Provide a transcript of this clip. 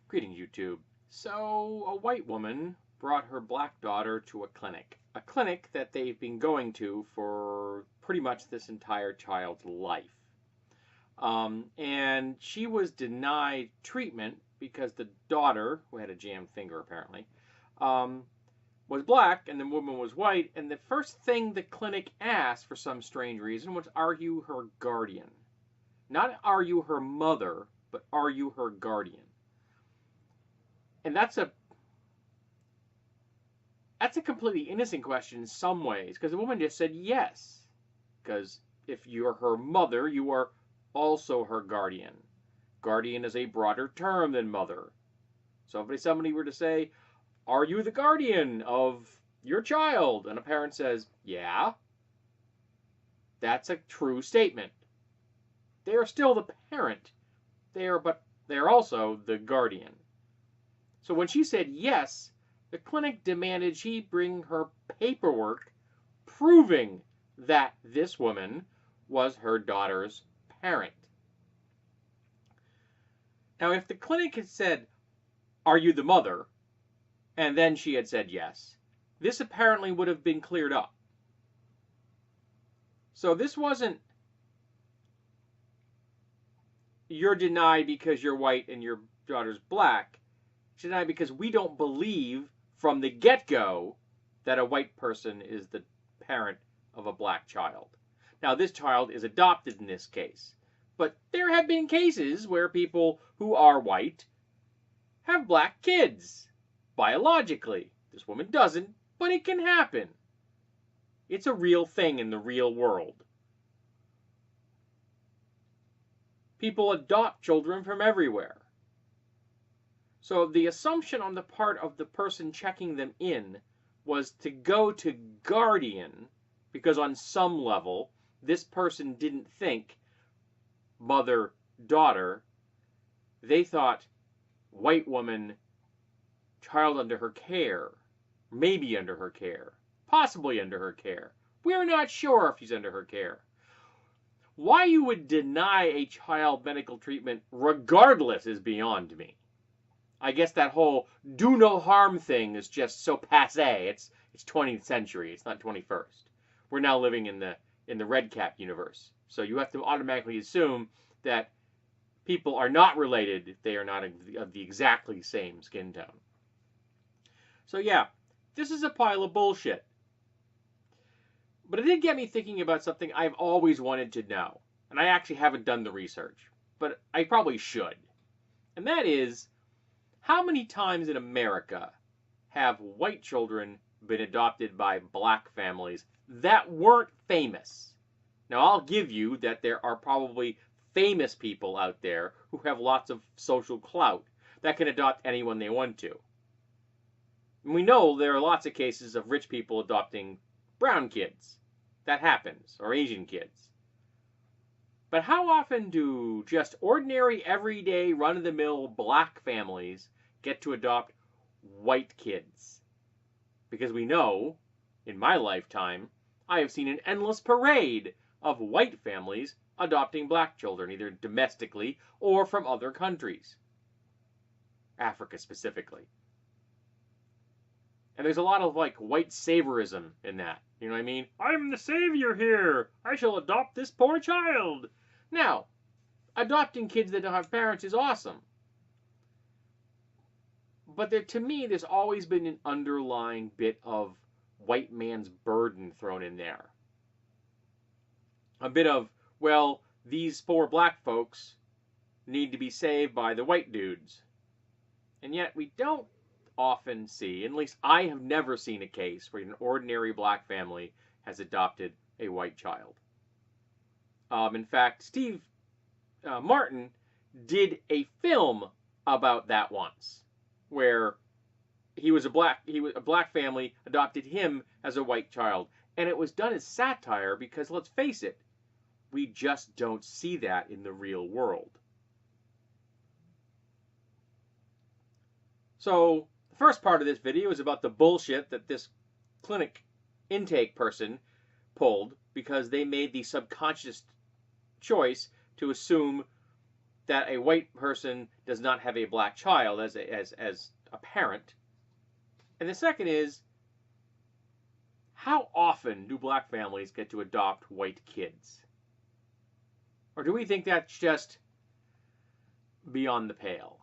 Greetings, YouTube. So, a white woman brought her black daughter to a clinic that they've been going to for pretty much this entire child's life. And she was denied treatment because the daughter, who had a jammed finger apparently, was black and the woman was white. And the first thing the clinic asked, for some strange reason, was, are you her guardian? Not are you her mother, but are you her guardian? And that's a completely innocent question in some ways, because the woman just said yes. Because if you're her mother, you are also her guardian. Guardian is a broader term than mother. So if somebody were to say, are you the guardian of your child? And a parent says, yeah, that's a true statement. They are still the parent. But they're also the guardian. So when she said yes, the clinic demanded she bring her paperwork proving that this woman was her daughter's parent. Now, if the clinic had said, are you the mother? And then she had said yes, this apparently would have been cleared up. So this wasn't, you're denied because you're white and your daughter's black. Denied because we don't believe from the get-go that a white person is the parent of a black child. Now, this child is adopted in this case, but there have been cases where people who are white have black kids, biologically. This woman doesn't, but it can happen. It's a real thing in the real world. People adopt children from everywhere. So the assumption on the part of the person checking them in was to go to guardian, because on some level, this person didn't think mother, daughter. They thought white woman, child under her care, maybe under her care, possibly under her care. We're not sure if she's under her care. Why you would deny a child medical treatment regardless is beyond me. I guess that whole do no harm thing is just so passé. It's 20th century. It's not 21st. We're now living in the red cap universe. So you have to automatically assume that people are not related if they are not of the exactly same skin tone. So yeah, this is a pile of bullshit. But it did get me thinking about something I've always wanted to know. And I actually haven't done the research, but I probably should. And that is, how many times in America have white children been adopted by black families that weren't famous? Now, I'll give you that there are probably famous people out there who have lots of social clout that can adopt anyone they want to. And we know there are lots of cases of rich people adopting brown kids. That happens, or Asian kids. But how often do just ordinary, everyday, run-of-the-mill black families get to adopt white kids? Because we know, in my lifetime, I have seen an endless parade of white families adopting black children, either domestically or from other countries. Africa specifically. And there's a lot of, like, white saviorism in that. You know what I mean? I'm the savior here! I shall adopt this poor child! Now, adopting kids that don't have parents is awesome. But there, to me, there's always been an underlying bit of white man's burden thrown in there. A bit of, well, these poor black folks need to be saved by the white dudes. And yet we don't often see, at least I have never seen a case where an ordinary black family has adopted a white child. In fact, Steve Martin did a film about that once, where a black family adopted him as a white child, and it was done as satire because, let's face it, we just don't see that in the real world. So the first part of this video is about the bullshit that this clinic intake person pulled, because they made the subconscious choice to assume that a white person does not have a black child as a parent. And the second is, how often do black families get to adopt white kids? Or do we think that's just beyond the pale?